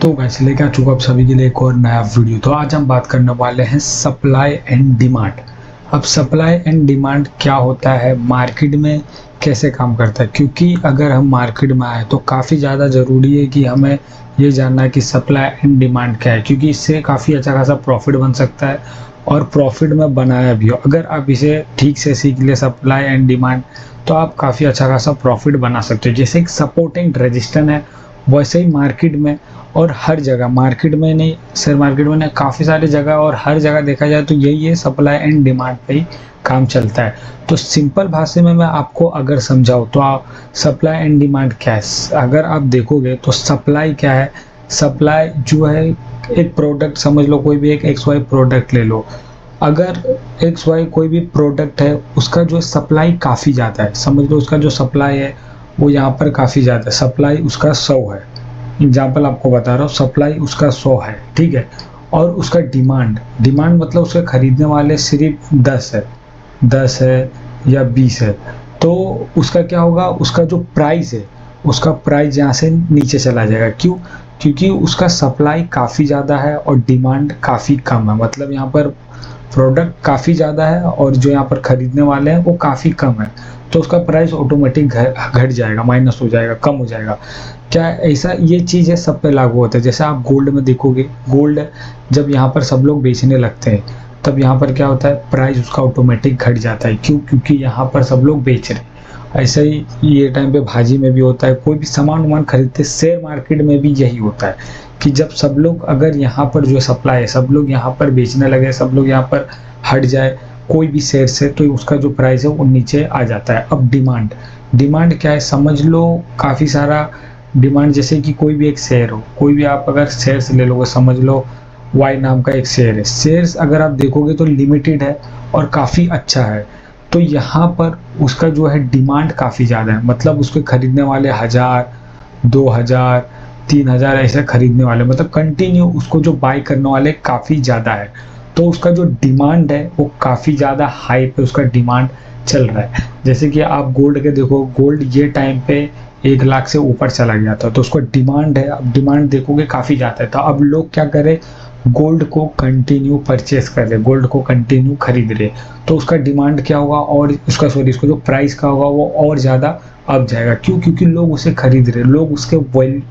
तो गाइस लेके आ चुका आप सभी के लिए एक और नया वीडियो। तो आज हम बात करने वाले हैं सप्लाई एंड डिमांड। अब सप्लाई एंड डिमांड क्या होता है, मार्केट में कैसे काम करता है, क्योंकि अगर हम मार्केट में आए तो काफ़ी ज़्यादा ज़रूरी है कि हमें ये जानना है कि सप्लाई एंड डिमांड क्या है, क्योंकि इससे काफ़ी अच्छा खासा प्रॉफिट बन सकता है और प्रॉफिट में बनाया भी हो। अगर आप इसे ठीक से सीख ले सप्लाई एंड डिमांड तो आप काफ़ी अच्छा खासा प्रॉफिट बना सकते हो। जैसे एक सपोर्टिंग रेजिस्टेंस है, वैसे ही मार्केट में और हर जगह, मार्केट में नहीं, शेयर मार्केट में नहीं, काफ़ी सारी जगह और हर जगह देखा जाए तो यही है, सप्लाई एंड डिमांड पे ही काम चलता है। तो सिंपल भाषा में मैं आपको अगर समझाऊँ तो सप्लाई एंड डिमांड क्या है। अगर आप देखोगे तो सप्लाई क्या है, सप्लाई जो है एक प्रोडक्ट समझ लो, कोई भी एक एक्स वाई प्रोडक्ट ले लो। अगर एक्स वाई कोई भी प्रोडक्ट है, उसका जो सप्लाई काफ़ी ज़्यादा है, समझ लो उसका जो सप्लाई है वो यहाँ पर काफ़ी ज़्यादा है, सप्लाई उसका 100 है, एग्जाम्पल आपको बता रहा हूँ, सप्लाई उसका 100 है, ठीक है। और उसका डिमांड, डिमांड मतलब उसके खरीदने वाले सिर्फ 10 है या 20 है, तो उसका क्या होगा, उसका जो प्राइस है, उसका प्राइस यहाँ से नीचे चला जाएगा। क्यों? क्योंकि उसका सप्लाई काफ़ी ज़्यादा है और डिमांड काफ़ी कम है। मतलब यहाँ पर प्रोडक्ट काफ़ी ज़्यादा है और जो यहाँ पर खरीदने वाले हैं वो काफ़ी कम है, तो उसका प्राइस ऑटोमेटिक घट जाएगा, माइनस हो जाएगा, कम हो जाएगा। क्या ऐसा ये चीज़ है, सब पे लागू होता है। जैसे आप गोल्ड में देखोगे, गोल्ड जब यहाँ पर सब लोग बेचने लगते हैं तब यहाँ पर क्या होता है, प्राइस उसका ऑटोमेटिक घट जाता है। क्यों? क्योंकि यहाँ पर सब लोग बेच रहे हैं। ऐसा ही ये टाइम पे भाजी में भी होता है, कोई भी सामान खरीदते, शेयर मार्केट में भी यही होता है कि जब सब लोग, अगर यहाँ पर जो सप्लाई है, सब लोग यहाँ पर बेचने लगे, सब लोग यहाँ पर हट जाए कोई भी शेयर से, तो उसका जो प्राइस है वो नीचे आ जाता है। अब डिमांड, डिमांड क्या है, समझ लो काफ़ी सारा डिमांड, जैसे कि कोई भी एक शेयर हो, कोई भी आप अगर शेयर्स ले लोगे, समझ लो वाई नाम का एक शेयर है, शेयर्स अगर आप देखोगे तो लिमिटेड है और काफ़ी अच्छा है, तो यहाँ पर उसका जो है डिमांड काफ़ी ज़्यादा है। मतलब उसके खरीदने वाले 1000, 2000, 3000 ऐसे खरीदने वाले, मतलब कंटिन्यू उसको जो बाय करने वाले काफ़ी ज़्यादा है, तो उसका जो डिमांड है वो काफ़ी ज़्यादा हाई पे उसका डिमांड चल रहा है। जैसे कि आप गोल्ड के देखो, गोल्ड ये टाइम पे 1 लाख से ऊपर चला गया था, तो उसको डिमांड है, अब डिमांड देखोगे काफ़ी ज़्यादा है, तो अब लोग क्या करें, गोल्ड को कंटिन्यू परचेस कर रहे, गोल्ड को कंटिन्यू खरीद रहे, तो उसका डिमांड क्या होगा, और उसका इसको जो प्राइस का होगा वो और ज़्यादा अप जाएगा। क्यों? क्योंकि लोग उसे खरीद रहे, लोग उसके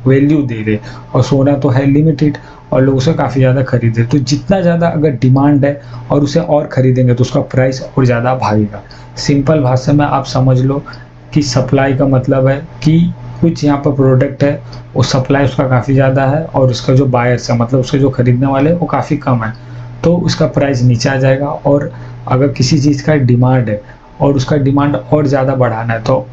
वैल्यू दे रहे, और सोना तो है लिमिटेड और लोग उसे काफ़ी ज़्यादा खरीद रहे, तो जितना ज़्यादा अगर डिमांड है और उसे और खरीदेंगे तो उसका प्राइस और ज़्यादा भागेगा। सिंपल भाषा में आप समझ लो कि सप्लाई का मतलब है कि कुछ यहाँ पर प्रोडक्ट है, वो सप्लाई उसका काफ़ी ज़्यादा है और उसका जो बायर्स है, मतलब उसके जो खरीदने वाले वो काफ़ी कम है, तो उसका प्राइस नीचे आ जाएगा। और अगर किसी चीज़ का डिमांड है और उसका डिमांड और ज़्यादा बढ़ाना है, तो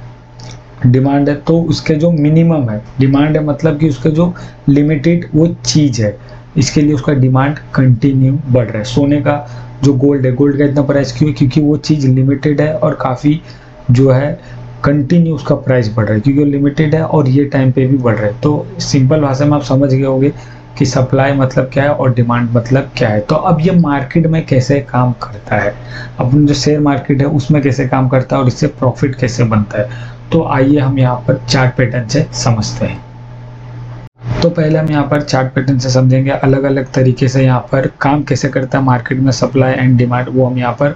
डिमांड है तो उसके जो मिनिमम है, डिमांड है मतलब कि उसके जो लिमिटेड वो चीज़ है, इसके लिए उसका डिमांड कंटिन्यू बढ़ रहा है। सोने का जो गोल्ड है, गोल्ड का इतना प्राइस क्यों है? क्योंकि वो चीज़ लिमिटेड है और काफ़ी जो है कंटिन्यू उसका प्राइस बढ़ रहा है, क्योंकि वो लिमिटेड है और ये टाइम पे भी बढ़ रहा है। तो सिंपल भाषा में आप समझ गए होंगे कि सप्लाई मतलब क्या है और डिमांड मतलब क्या है। तो अब ये मार्केट में कैसे काम करता है, अपन जो शेयर मार्केट है उसमें कैसे काम करता है और इससे प्रॉफिट कैसे बनता है, तो आइए हम यहाँ पर चार्ट पैटर्न से समझते हैं। तो पहले हम यहाँ पर चार्ट पैटर्न से समझेंगे, अलग अलग तरीके से यहाँ पर काम कैसे करता है मार्केट में सप्लाई एंड डिमांड, वो हम यहाँ पर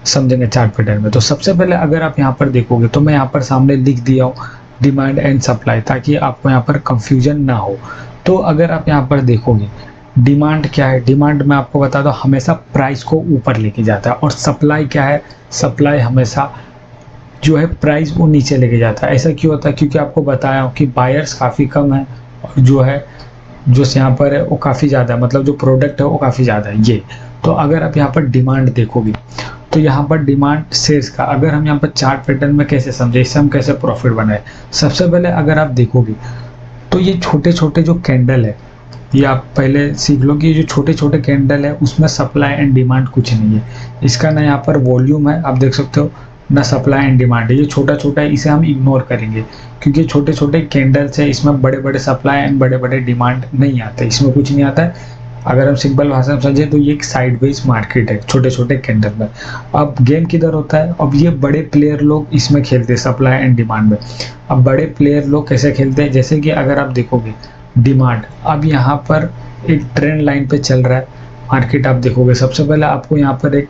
समझेंगे चार्ट पैटर्न में। तो सबसे पहले अगर आप यहाँ पर देखोगे तो मैं यहाँ पर सामने लिख दिया हूँ डिमांड एंड सप्लाई, ताकि आपको यहाँ पर कंफ्यूजन ना हो। तो अगर आप यहाँ पर देखोगे, डिमांड क्या है, डिमांड मैं आपको बता दूँ हमेशा प्राइस को ऊपर लेके जाता है, और सप्लाई क्या है, सप्लाई हमेशा जो है प्राइस वो नीचे लेके जाता है। ऐसा क्यों होता है? क्योंकि आपको बताया हूँ कि बायर्स काफ़ी कम है और जो है जो यहाँ पर है वो काफ़ी ज़्यादा है, मतलब जो प्रोडक्ट है वो काफ़ी ज़्यादा है ये। तो अगर आप यहाँ पर डिमांड देखोगे तो यहाँ पर डिमांड शेयर्स का, अगर हम यहाँ पर चार्ट पैटर्न में कैसे समझे, इससे हम कैसे प्रॉफिट बनाए। सबसे पहले अगर आप देखोगे तो ये छोटे छोटे जो कैंडल है, ये आप पहले सीख लो कि ये जो छोटे छोटे कैंडल है उसमें सप्लाई एंड डिमांड कुछ नहीं है। इसका ना यहाँ पर वॉल्यूम है, आप देख सकते हो, ना सप्लाई एंड डिमांड है, ये छोटा छोटा है, इसे हम इग्नोर करेंगे क्योंकि छोटे छोटे कैंडल्स है, इसमें बड़े बड़े सप्लाई एंड बड़े बड़े डिमांड नहीं आते, इसमें कुछ नहीं आता है। अगर हम सिंपल भाषा में समझे तो ये एक साइडवेज मार्केट है छोटे छोटे कैंडल में। अब गेम किधर होता है, अब ये बड़े प्लेयर लोग इसमें खेलते हैं सप्लाई एंड डिमांड में। अब बड़े प्लेयर लोग कैसे खेलते हैं, जैसे कि अगर आप देखोगे डिमांड। अब यहाँ पर एक ट्रेंड लाइन पे चल रहा है मार्केट। आप देखोगे सबसे पहले आपको यहाँ पर एक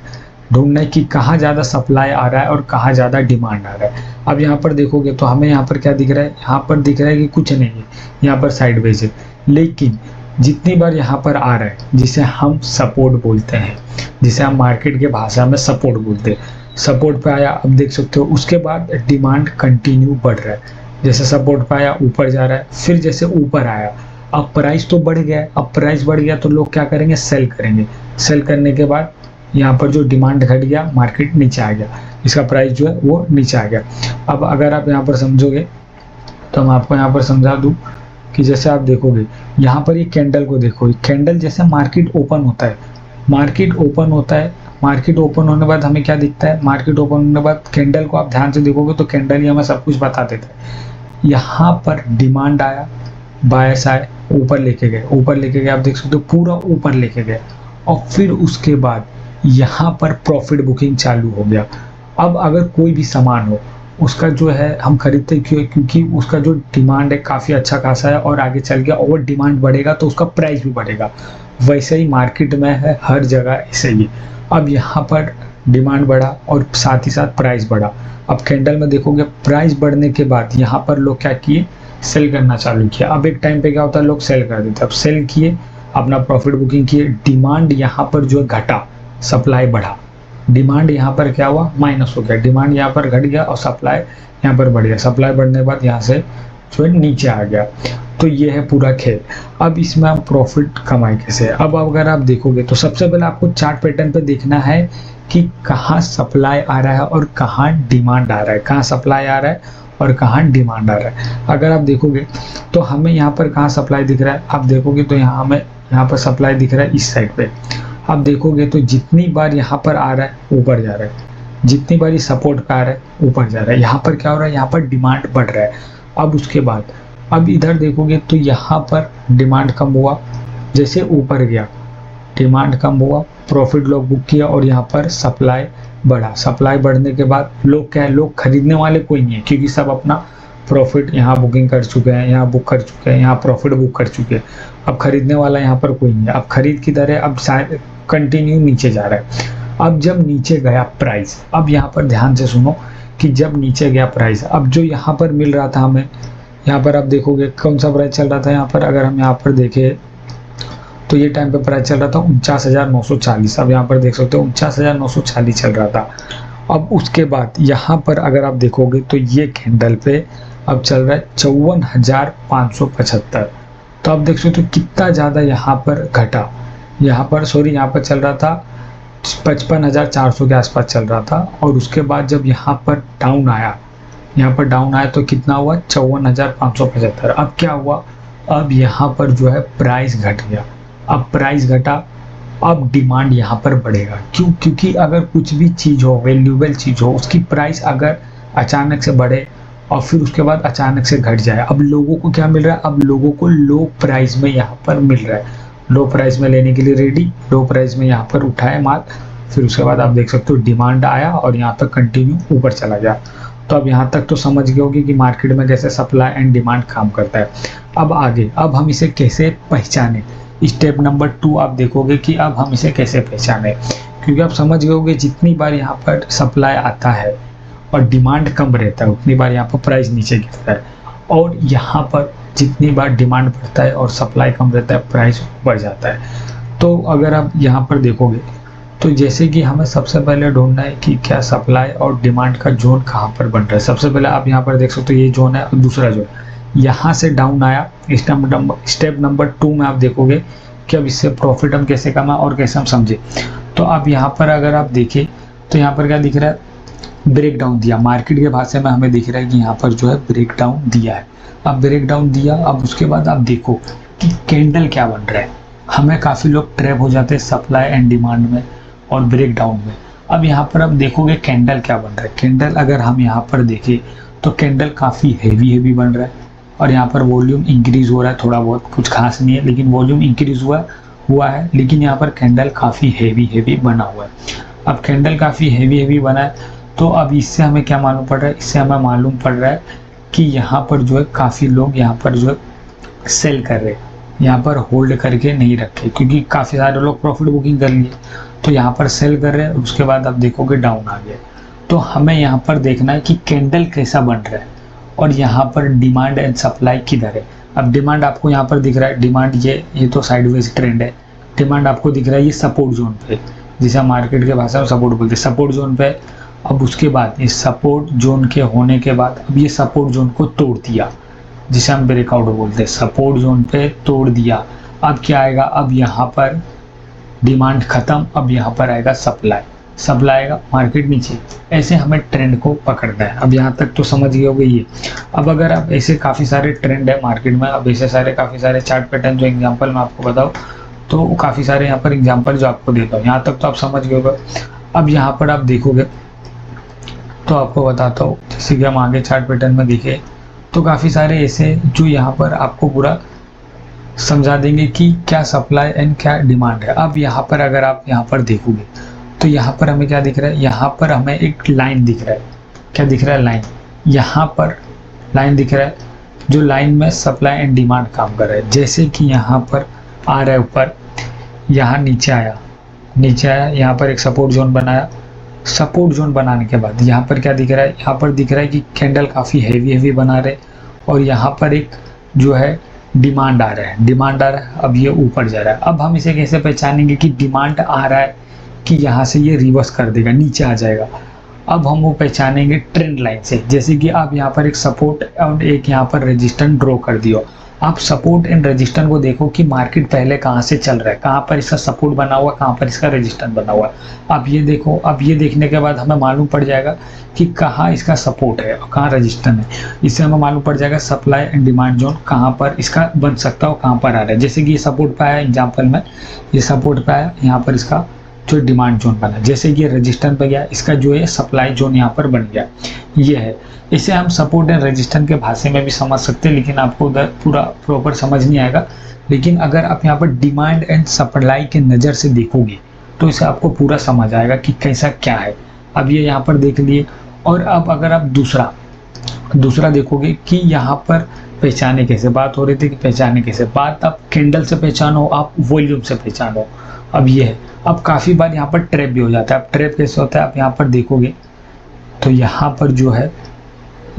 ढूंढना है कि कहाँ ज़्यादा सप्लाई आ रहा है और कहाँ ज़्यादा डिमांड आ रहा है। अब यहाँ पर देखोगे तो हमें यहाँ पर क्या दिख रहा है, यहाँ पर दिख रहा है कि कुछ नहीं है, यहाँ पर साइडवेज है। लेकिन जितनी बार यहाँ पर आ रहा है, जिसे हम सपोर्ट बोलते हैं, जिसे हम मार्केट के भाषा में सपोर्ट बोलते हैं, सपोर्ट पे आया, अब देख सकते हो उसके बाद डिमांड कंटिन्यू बढ़ रहा है। जैसे सपोर्ट पे आया ऊपर जा रहा है, फिर जैसे ऊपर आया, अब प्राइस तो बढ़ गया है। अब प्राइस बढ़ गया तो लोग क्या करेंगे, सेल करेंगे। सेल करने के बाद यहाँ पर जो डिमांड घट गया, मार्केट नीचे आ गया, इसका प्राइस जो है वो नीचे आ गया। अब अगर आप यहाँ पर समझोगे तो मैं आपको यहाँ पर समझा दूँ कि जैसे आप देखोगे यहाँ पर ये कैंडल को देखो, कैंडल जैसे मार्केट ओपन होता है, मार्केट ओपन होता है, मार्केट ओपन होने के बाद हमें क्या दिखता है, मार्केट ओपन होने के बाद कैंडल को आप ध्यान से देखोगे तो कैंडल ही हमें सब कुछ बता देता है। यहाँ पर डिमांड आया, बायर्स आए, ऊपर लेके गए, ऊपर लेके गए, आप देख सकते हो पूरा ऊपर लेके गए, और फिर उसके बाद यहाँ पर प्रॉफिट बुकिंग चालू हो गया। अब अगर कोई भी सामान हो, उसका जो है हम खरीदते क्यों, क्योंकि उसका जो डिमांड है काफ़ी अच्छा खासा है, और आगे चल के और डिमांड बढ़ेगा तो उसका प्राइस भी बढ़ेगा। वैसे ही मार्केट में है, हर जगह ऐसे ही। अब यहाँ पर डिमांड बढ़ा और साथ ही साथ प्राइस बढ़ा। अब कैंडल में देखोगे प्राइस बढ़ने के बाद यहाँ पर लोग क्या किए, सेल करना चालू किया। अब एक टाइम पे क्या होता है, लोग सेल कर देते, अब सेल किए, अपना प्रॉफिट बुकिंग किए, डिमांड यहाँ पर जो घटा, सप्लाई बढ़ा, डिमांड यहाँ पर क्या हुआ, माइनस हो गया, डिमांड यहाँ पर घट गया और सप्लाई यहाँ पर बढ़ गया। सप्लाई बढ़ने के बाद यहाँ से जो है नीचे आ गया। तो ये है पूरा खेल। अब इसमें हम प्रॉफिट कमाए कैसे। अब अगर आप देखोगे तो सबसे पहले आपको चार्ट पैटर्न पे देखना है कि कहाँ सप्लाई आ रहा है और कहाँ डिमांड आ रहा है, कहाँ सप्लाई आ रहा है और कहाँ डिमांड आ रहा है। अगर आप देखोगे तो हमें यहाँ पर कहाँ सप्लाई दिख रहा है, आप देखोगे तो यहाँ हमें यहाँ पर सप्लाई दिख रहा है इस साइड पे। आप देखोगे तो जितनी बार यहाँ पर आ रहा है ऊपर जा रहा है, जितनी बार ये सपोर्ट पे आ रहा है ऊपर जा रहा है। यहाँ पर क्या हो रहा है, यहाँ पर डिमांड बढ़ रहा है। अब उसके बाद अब इधर देखोगे तो यहाँ पर डिमांड कम हुआ, जैसे ऊपर गया डिमांड कम हुआ, प्रॉफिट लोग बुक किया और यहाँ पर सप्लाई बढ़ा। सप्लाई बढ़ने के बाद लोग क्या है, लोग खरीदने वाले कोई नहीं है, क्योंकि सब अपना प्रॉफिट यहाँ बुकिंग कर चुके हैं, यहाँ बुक कर चुके हैं, यहाँ प्रॉफिट बुक कर चुके हैं। अब खरीदने वाला यहाँ पर कोई नहीं है। अब खरीद किधर है, अब शायद कंटिन्यू नीचे जा रहा है। अब जब नीचे गया प्राइस, अब यहाँ पर ध्यान से सुनो कि जब नीचे गया प्राइस, अब जो यहाँ पर मिल रहा था हमें, यहाँ पर आप देखोगे कौन सा प्राइस चल रहा था, यहाँ पर अगर हम यहाँ पर देखें तो ये टाइम पे प्राइस चल रहा था 49,940। अब यहाँ पर देख सकते हो 49,940 चल रहा था। अब उसके बाद यहाँ पर अगर आप देखोगे तो ये कैंडल पे अब चल रहा है 54,575। तो आप देख सकते हो कितना ज़्यादा यहाँ पर घटा। यहाँ पर यहाँ पर चल रहा था 55,400 के आसपास चल रहा था, और उसके बाद जब यहाँ पर डाउन आया, यहाँ पर डाउन आया तो कितना हुआ, 54,575। अब क्या हुआ, अब यहाँ पर जो है प्राइस घट गया। अब प्राइस घटा, अब डिमांड यहाँ पर बढ़ेगा। क्यों, क्योंकि अगर कुछ भी चीज़ हो, वैल्यूएबल चीज़ हो, उसकी प्राइस अगर अचानक से बढ़े और फिर उसके बाद अचानक से घट जाए, अब लोगों को क्या मिल रहा है, अब लोगों को लो प्राइस में यहाँ पर मिल रहा है, लो प्राइस में लेने के लिए रेडी, लो प्राइस में यहाँ पर उठाए माल। फिर उसके बाद आप देख सकते हो डिमांड आया और यहाँ पर कंटिन्यू ऊपर चला गया। तो अब यहाँ तक तो समझ गए होगी कि मार्केट में कैसे सप्लाई एंड डिमांड काम करता है। अब आगे, अब हम इसे कैसे पहचाने, स्टेप नंबर 2 आप देखोगे कि अब हम इसे कैसे पहचाने। क्योंकि आप समझ गए होगे जितनी बार यहाँ पर सप्लाई आता है और डिमांड कम रहता है, उतनी बार यहाँ पर प्राइस नीचे गिरता है, और यहाँ पर जितनी बार डिमांड बढ़ता है और सप्लाई कम रहता है, प्राइस बढ़ जाता है। तो अगर आप यहाँ पर देखोगे तो जैसे कि हमें सबसे पहले ढूंढना है कि क्या सप्लाई और डिमांड का जोन कहाँ पर बन रहा है। सबसे पहले आप यहाँ पर देख सकते हो ये जोन है, और दूसरा जोन यहाँ से डाउन आया। स्टेप नंबर 2 में आप देखोगे कि अब इससे प्रॉफिट हम कैसे कमाएं और कैसे हम समझे। तो अब यहाँ पर अगर आप देखें तो यहाँ पर क्या दिख रहा है, ब्रेक डाउन दिया। मार्केट के भाषा में हमें दिख रहा है कि यहाँ पर जो है ब्रेक डाउन दिया है। अब ब्रेक डाउन दिया, अब उसके बाद आप देखो कि कैंडल क्या बन रहा है। हमें काफ़ी लोग ट्रैप हो जाते हैं सप्लाई एंड डिमांड में और ब्रेक डाउन में। अब यहाँ पर आप देखोगे कैंडल क्या बन रहा है। कैंडल अगर हम यहाँ पर देखें तो कैंडल काफ़ी हेवी बन रहा है, और यहाँ पर वॉल्यूम इंक्रीज हो रहा है, थोड़ा बहुत, कुछ खास नहीं है लेकिन वॉल्यूम इंक्रीज हुआ है। लेकिन यहाँ पर कैंडल काफ़ी हेवी बना हुआ है। अब कैंडल काफ़ी हेवी बना है, तो अब इससे हमें क्या मालूम पड़ रहा है, इससे हमें मालूम पड़ रहा है कि यहाँ पर जो है काफ़ी लोग यहाँ पर जो है सेल कर रहे, यहाँ पर होल्ड करके नहीं रखे, क्योंकि काफ़ी सारे लोग प्रॉफिट बुकिंग कर लिए, तो यहाँ पर सेल कर रहे हैं, उसके बाद आप देखोगे डाउन आ गया। तो हमें यहाँ पर देखना है कि कैंडल कैसा बन रहा है और यहाँ पर डिमांड एंड सप्लाई किधर है। अब डिमांड आपको यहाँ पर दिख रहा है, डिमांड ये तो साइडवेज ट्रेंड है, डिमांड आपको दिख रहा है ये सपोर्ट जोन पे, जिसे मार्केट के भाषा में सपोर्ट बोलते हैं, सपोर्ट जोन पे। अब उसके बाद इस सपोर्ट जोन के होने के बाद अब ये सपोर्ट जोन को तोड़ दिया, जिसे हम ब्रेकआउट बोलते हैं, सपोर्ट जोन पे तोड़ दिया। अब क्या आएगा, अब यहाँ पर डिमांड खत्म, अब यहाँ पर आएगा सप्लाई, सप्लाई आएगा, मार्केट नीचे। ऐसे हमें ट्रेंड को पकड़ना है। अब यहाँ तक तो समझ गए होगे ये। अब अगर आप ऐसे काफ़ी सारे ट्रेंड है मार्केट में, अब ऐसे सारे काफ़ी सारे चार्ट पैटर्न जो एग्जांपल मैं आपको बताऊँ तो काफ़ी सारे यहाँ पर एग्जांपल जो आपको देता हूँ, यहाँ तक तो आप समझ गए होगा। अब यहाँ पर आप देखोगे तो आपको बताता हूँ, जैसे कि हम आगे चार्ट पैटर्न में देखें तो काफ़ी सारे ऐसे जो यहाँ पर आपको पूरा समझा देंगे कि क्या सप्लाई एंड क्या डिमांड है। अब यहाँ पर अगर आप यहाँ पर देखोगे तो यहाँ पर हमें क्या दिख रहा है, यहाँ पर हमें एक लाइन दिख रहा है, क्या दिख रहा है, लाइन, यहाँ पर लाइन दिख रहा है, जो लाइन में सप्लाई एंड डिमांड काम कर रहा है। जैसे कि यहाँ पर आ रहा है ऊपर, यहाँ नीचे आया, नीचे आया, यहाँ पर एक सपोर्ट जोन बनाया, सपोर्ट जोन बनाने के बाद यहाँ पर क्या दिख रहा है, यहाँ पर दिख रहा है कि कैंडल काफ़ी हैवी बना रहे और यहाँ पर एक जो है डिमांड आ रहा है, डिमांड आ रहा है, अब ये ऊपर जा रहा है। अब हम इसे कैसे पहचानेंगे कि डिमांड आ रहा है कि यहाँ से ये रिवर्स कर देगा, नीचे आ जाएगा। अब हम वो पहचानेंगे ट्रेंड लाइन से। जैसे कि आप यहाँ पर एक सपोर्ट और एक यहाँ पर रेजिस्टेंस ड्रॉ कर दियो, आप सपोर्ट एंड रेजिस्टेंस को देखो कि मार्केट पहले कहाँ से चल रहा है, कहाँ पर इसका सपोर्ट बना हुआ, कहाँ पर इसका रेजिस्टेंस बना हुआ है। अब ये देखो, अब ये देखने के बाद हमें मालूम पड़ जाएगा कि कहाँ इसका सपोर्ट है और कहाँ रेजिस्टेंस है। इससे हमें मालूम पड़ जाएगा सप्लाई एंड डिमांड जोन कहाँ पर इसका बन सकता है और कहाँ पर आ रहा है। जैसे कि ये सपोर्ट पे आया, एग्जाम्पल में ये सपोर्ट पे आया, यहाँ पर इसका जो डिमांड जोन बना, जैसे कि रेजिस्टेंस पे गया, इसका जो है सप्लाई जोन यहाँ पर बन गया, ये है। इसे हम सपोर्ट एंड रेजिस्टेंस के भाषा में भी समझ सकते हैं, लेकिन आपको उधर पूरा प्रॉपर समझ नहीं आएगा। लेकिन अगर आप यहाँ पर डिमांड एंड सप्लाई के नज़र से देखोगे तो इसे आपको पूरा समझ आएगा कि कैसा क्या है। अब ये यहाँ पर देख लिए, और अब अगर आप दूसरा देखोगे कि यहाँ पर पहचाने कैसे, बात हो रही थी कि पहचाने कैसे, बात आप कैंडल से पहचानो, आप वॉल्यूम से पहचानो। अब ये है, अब काफ़ी बार यहाँ पर ट्रैप भी हो जाता है। अब ट्रैप कैसे होता है, आप यहाँ पर देखोगे तो यहाँ पर जो है,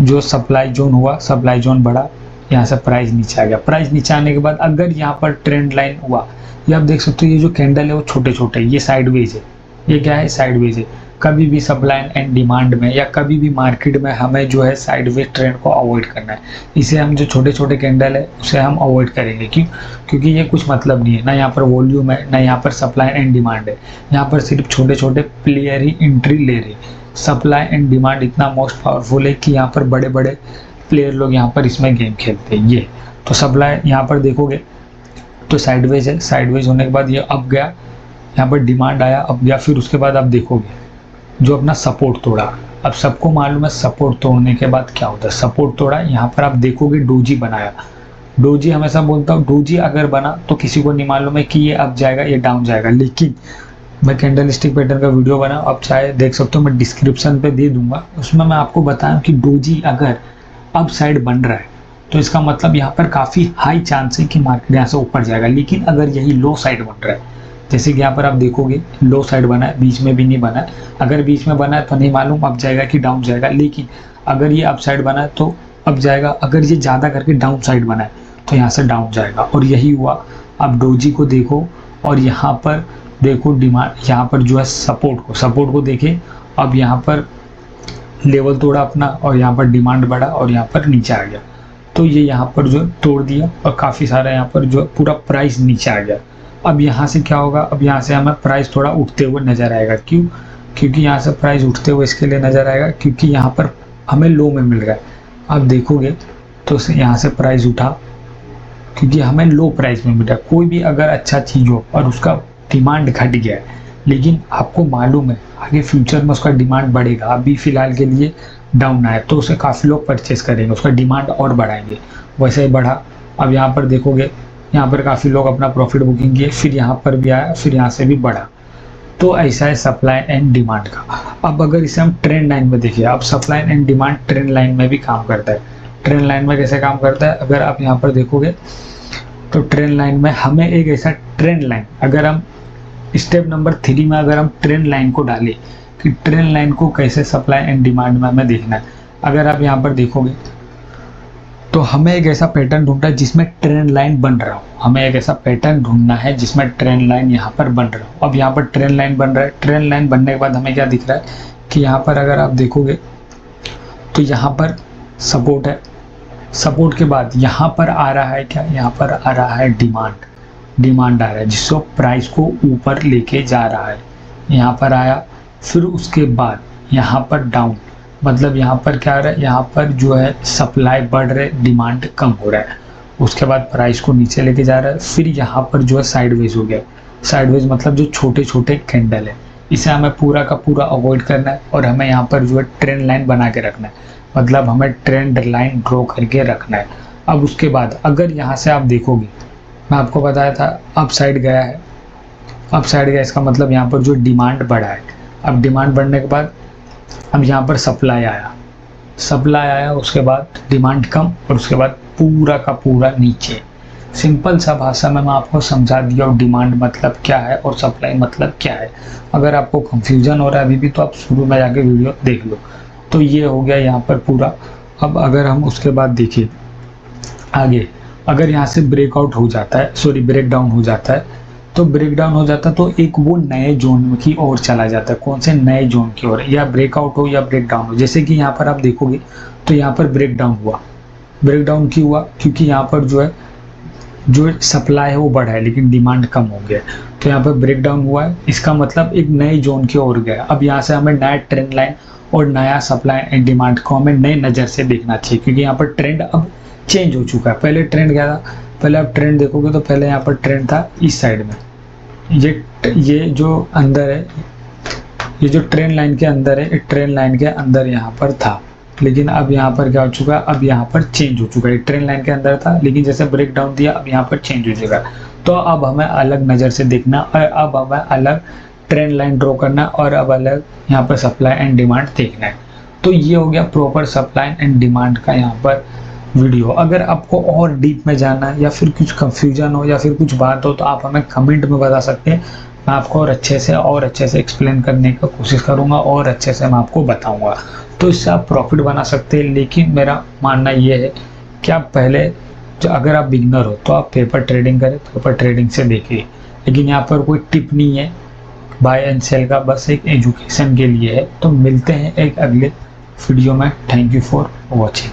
जो सप्लाई जोन हुआ, सप्लाई जोन बढ़ा, यहाँ से प्राइस नीचे आ गया, प्राइस नीचे आने के बाद अगर यहाँ पर ट्रेंड लाइन हुआ, ये आप देख सकते हो, ये जो कैंडल है वो छोटे छोटे, ये साइडवेज है, ये क्या है, साइडवेज है। कभी भी सप्लाई एंड डिमांड में या कभी भी मार्केट में हमें जो है साइडवेज ट्रेंड को अवॉइड करना है। इसे हम जो छोटे छोटे कैंडल है उसे हम अवॉइड करेंगे, क्यों, क्योंकि ये कुछ मतलब नहीं है, ना यहाँ पर वॉल्यूम है, ना यहाँ पर सप्लाई एंड डिमांड है, यहाँ पर सिर्फ छोटे छोटे प्लेयर ही एंट्री ले रहे। सप्लाई एंड डिमांड इतना मोस्ट पावरफुल है कि यहाँ पर बड़े बड़े प्लेयर लोग यहाँ पर इसमें गेम खेलते हैं। ये तो सप्लाई यहाँ पर देखोगे तो साइडवेज है, साइडवेज होने के बाद ये अप गया, यहाँ पर डिमांड आया, अप गया, फिर उसके बाद आप देखोगे जो अपना सपोर्ट तोड़ा। अब सबको मालूम है सपोर्ट तोड़ने के बाद क्या होता है, सपोर्ट तोड़ा, यहाँ पर आप देखोगे डोजी बनाया। डोजी हमेशा बोलता हूँ, डोजी अगर बना तो किसी को नहीं मालूम है कि ये अप जाएगा, ये डाउन जाएगा। लेकिन मैं कैंडल स्टिक पैटर्न का वीडियो बना, अब चाहे देख सकते हो, मैं डिस्क्रिप्शन पे दे दूंगा, उसमें मैं आपको बताऊं कि डोजी अगर अप साइड बन रहा है तो इसका मतलब यहाँ पर काफ़ी हाई चांस है कि मार्केट यहाँ से ऊपर जाएगा। लेकिन अगर यही लो साइड बन रहा है, जैसे कि यहाँ पर आप देखोगे लो साइड बना है, बीच में भी नहीं बना है, अगर बीच में बना है तो नहीं मालूम अप जाएगा कि डाउन जाएगा। लेकिन अगर ये अप साइड बना है तो अप जाएगा, अगर ये ज़्यादा करके डाउन साइड बना है तो यहाँ से डाउन जाएगा, और यही हुआ। अब डोजी को देखो और यहाँ पर देखो डिमांड, यहाँ पर जो है सपोर्ट को देखे, अब यहाँ पर लेवल तोड़ा अपना और यहाँ पर डिमांड बढ़ा और यहाँ पर नीचे आ गया, तो ये यहाँ पर जो तोड़ दिया और काफ़ी सारा यहाँ पर जो पूरा प्राइस नीचे आ गया। अब यहाँ से क्या होगा, अब यहाँ से हमें प्राइस थोड़ा उठते हुए नज़र आएगा। क्यों, क्योंकि यहाँ से प्राइस उठते हुए इसके लिए नज़र आएगा क्योंकि यहाँ पर हमें लो में मिल रहा है। आप देखोगे तो यहाँ से प्राइस उठा क्योंकि हमें लो प्राइस में मिल रहा है। कोई भी अगर अच्छा चीज़ हो और उसका डिमांड घट गया है, लेकिन आपको मालूम है आगे फ्यूचर में उसका डिमांड बढ़ेगा, अभी फ़िलहाल के लिए डाउन आए तो उसे काफ़ी लोग परचेस करेंगे, उसका डिमांड और बढ़ाएंगे, वैसे ही बढ़ा। अब यहाँ पर देखोगे, यहाँ पर काफ़ी लोग अपना प्रॉफिट बुकिंग किए, फिर यहाँ पर भी आया, फिर यहाँ से भी बढ़ा। तो ऐसा है सप्लाई एंड डिमांड का। अब अगर इसे हम ट्रेंड लाइन में देखिए, अब supply and demand trend line में भी काम करता है। ट्रेंड लाइन में कैसे काम करता है, अगर आप यहाँ पर देखोगे तो ट्रेंड लाइन में हमें एक ऐसा ट्रेंड लाइन, अगर हम स्टेप नंबर 3 में अगर हम ट्रेंड लाइन को डालें कि ट्रेंड लाइन को कैसे सप्लाई एंड डिमांड में हमें देखना है, अगर आप यहाँ पर देखोगे तो हमें एक ऐसा पैटर्न ढूंढना है जिसमें ट्रेंड लाइन बन रहा हो। हमें एक ऐसा पैटर्न ढूंढना है जिसमें ट्रेंड लाइन यहाँ पर बन रहा हो। अब यहाँ पर ट्रेंड लाइन बन रहा है, ट्रेंड लाइन बनने के बाद हमें क्या दिख रहा है कि यहाँ पर अगर आप देखोगे तो यहाँ पर सपोर्ट है, सपोर्ट के बाद यहाँ पर आ रहा है क्या, यहाँ पर आ रहा है डिमांड आ रहा है जिससे प्राइस को ऊपर लेके जा रहा है। यहाँ पर आया, फिर उसके बाद यहाँ पर डाउन, मतलब यहाँ पर क्या आ रहा है, यहाँ पर जो है सप्लाई बढ़ रहा है, डिमांड कम हो रहा है। उसके बाद प्राइस को नीचे लेके जा रहा है, फिर यहाँ पर जो है साइडवेज हो गया। साइडवेज मतलब जो छोटे छोटे कैंडल है, इसे हमें पूरा का पूरा अवॉइड करना है और हमें यहाँ पर जो है ट्रेंड लाइन बना के रखना है, मतलब हमें ट्रेंड लाइन ड्रॉ करके रखना है। अब उसके बाद अगर यहाँ से आप देखोगे, मैं आपको बताया था अप साइड गया है, अप साइड गया, इसका मतलब यहाँ पर जो डिमांड बढ़ा है। अब डिमांड बढ़ने के बाद अब यहाँ पर सप्लाई आया, उसके बाद डिमांड कम और उसके बाद पूरा का पूरा नीचे। सिंपल सा भाषा में मैं आपको समझा दिया और डिमांड मतलब क्या है और सप्लाई मतलब क्या है। अगर आपको कंफ्यूजन हो रहा है अभी भी तो आप शुरू में जाके वीडियो देख लो। तो ये हो गया यहाँ पर पूरा। अब अगर हम उसके बाद देखिए आगे, अगर यहाँ से ब्रेकआउट हो जाता है, सॉरी ब्रेकडाउन हो जाता है, तो ब्रेकडाउन हो जाता है तो एक वो नए जोन की ओर चला जाता है। कौन से नए जोन की ओर, या ब्रेकआउट हो या ब्रेकडाउन हो। जैसे कि यहाँ पर आप देखोगे तो यहाँ पर ब्रेकडाउन हुआ। ब्रेकडाउन क्यों हुआ, क्योंकि यहाँ पर जो है जो सप्लाई है वो बढ़ा है लेकिन डिमांड कम हो गया, तो यहाँ पर ब्रेकडाउन हुआ है। इसका मतलब एक नए जोन की ओर गया। अब यहाँ से हमें नया ट्रेंड लाइन और नया सप्लाई एंड डिमांड को हमें नई नज़र से देखना चाहिए, क्योंकि यहाँ पर ट्रेंड अब चेंज हो चुका है। पहले ट्रेंड क्या था, पहले आप ट्रेंड देखोगे तो पहले यहाँ पर ट्रेंड था इस साइड में, ये जो अंदर है, ये जो ट्रेंड लाइन के अंदर है, ट्रेंड लाइन के अंदर यहाँ पर था, लेकिन अब यहाँ पर क्या हो चुका है, अब यहाँ पर चेंज हो चुका है। ट्रेंड लाइन के अंदर था लेकिन जैसे ब्रेक डाउन दिया अब यहाँ पर चेंज हो चुका है। तो अब हमें अलग नज़र से देखना और अब हमें अलग ट्रेंड लाइन ड्रॉ करना और अब अलग यहाँ पर सप्लाई एंड डिमांड देखना है। तो ये हो गया प्रॉपर सप्लाई एंड डिमांड का यहाँ पर वीडियो। अगर आपको और डीप में जाना है या फिर कुछ कंफ्यूजन हो या फिर कुछ बात हो तो आप हमें कमेंट में बता सकते हैं। मैं आपको और अच्छे से एक्सप्लेन करने की कोशिश करूँगा और अच्छे से मैं आपको बताऊँगा। तो इससे आप प्रॉफिट बना सकते हैं। लेकिन मेरा मानना ये है कि आप पहले जो अगर आप बिगनर हो तो आप पेपर ट्रेडिंग करें, पेपर ट्रेडिंग से देखिए। लेकिन यहाँ पर कोई टिप नहीं है बाय एंड सेल का, बस एक एजुकेशन के लिए है। तो मिलते हैं एक अगले वीडियो में। Thank you for watching.